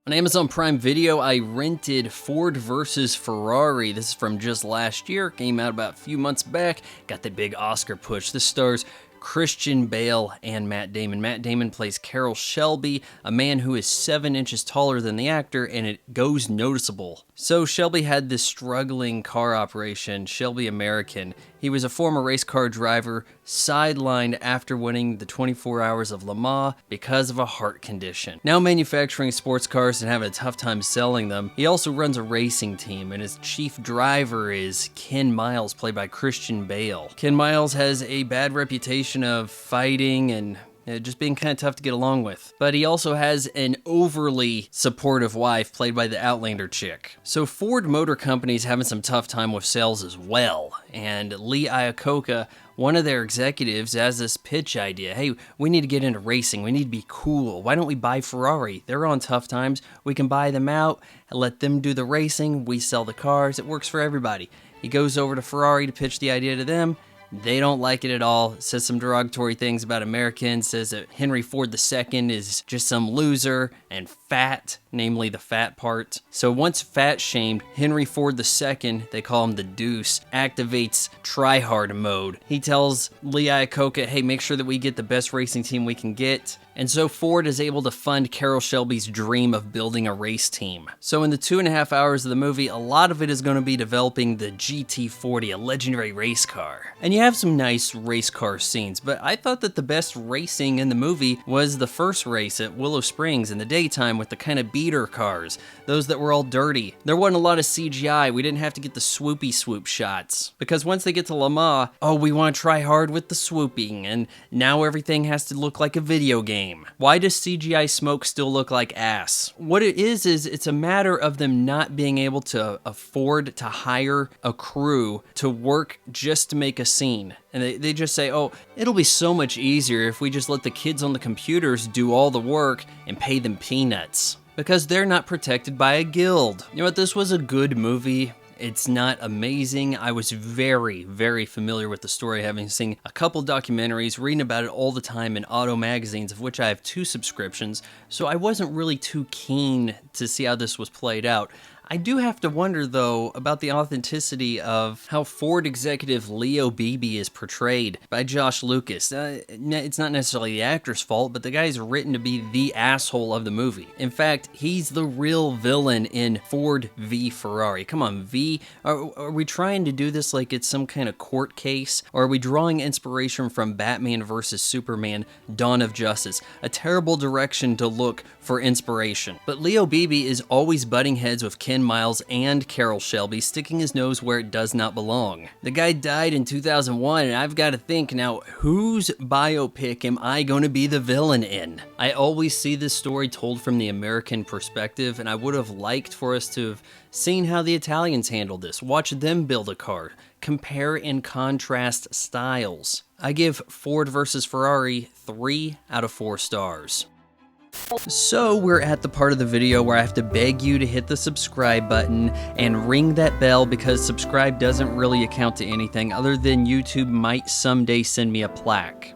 On Amazon Prime Video, I rented Ford vs. Ferrari. This is from just last year. Came out about a few months back. Got the big Oscar push. This stars Christian Bale and Matt Damon. Matt Damon plays Carroll Shelby, a man who is 7 inches taller than the actor, and it goes noticeable. So Shelby had this struggling car operation, Shelby American. He was a former race car driver, sidelined after winning the 24 Hours of Le Mans because of a heart condition. Now manufacturing sports cars and having a tough time selling them, he also runs a racing team, and his chief driver is Ken Miles, played by Christian Bale. Ken Miles has a bad reputation of fighting and just being kind of tough to get along with. But he also has an overly supportive wife played by the Outlander chick. So Ford Motor Company's having some tough time with sales as well. And Lee Iacocca, one of their executives, has this pitch idea. Hey, we need to get into racing. We need to be cool. Why don't we buy Ferrari? They're on tough times. We can buy them out and let them do the racing. We sell the cars. It works for everybody. He goes over to Ferrari to pitch the idea to them. They don't like it at all, says some derogatory things about Americans, says that Henry Ford II is just some loser and fat, namely the fat part. So once fat shamed, Henry Ford II, they call him the Deuce, activates try-hard mode. He tells Lee Iacocca, hey, make sure that we get the best racing team we can get. And so Ford is able to fund Carroll Shelby's dream of building a race team. So in the 2.5 hours of the movie, a lot of it is going to be developing the GT40, a legendary race car. And you have some nice race car scenes, but I thought that the best racing in the movie was the first race at Willow Springs in the daytime with the kind of beater cars, those that were all dirty. There wasn't a lot of CGI. We didn't have to get the swoopy swoop shots. Because once they get to Le Mans, oh, we want to try hard with the swooping, and now everything has to look like a video game. Why does CGI smoke still look like ass? What it is it's a matter of them not being able to afford to hire a crew to work just to make a scene. And they just say, oh, it'll be so much easier if we just let the kids on the computers do all the work and pay them peanuts. Because they're not protected by a guild. You know what, this was a good movie. It's not amazing. I was very, very familiar with the story, having seen a couple documentaries, reading about it all the time in auto magazines, of which I have 2 subscriptions, so I wasn't really too keen to see how this was played out. I do have to wonder, though, about the authenticity of how Ford executive Leo Beebe is portrayed by Josh Lucas. It's not necessarily the actor's fault, but the guy's written to be the asshole of the movie. In fact, he's the real villain in Ford v. Ferrari. Come on, V. Are we trying to do this like it's some kind of court case? Or are we drawing inspiration from Batman vs. Superman, Dawn of Justice? A terrible direction to look for inspiration. But Leo Beebe is always butting heads with Ken Miles and Carroll Shelby, sticking his nose where it does not belong. The guy died in 2001, and I've got to think now, whose biopic am I going to be the villain in? I always see this story told from the American perspective, and I would have liked for us to have seen how the Italians handled this, watch them build a car, compare and contrast styles. I give Ford vs. Ferrari 3 out of 4 stars. So we're at the part of the video where I have to beg you to hit the subscribe button and ring that bell, because subscribe doesn't really account to anything other than YouTube might someday send me a plaque.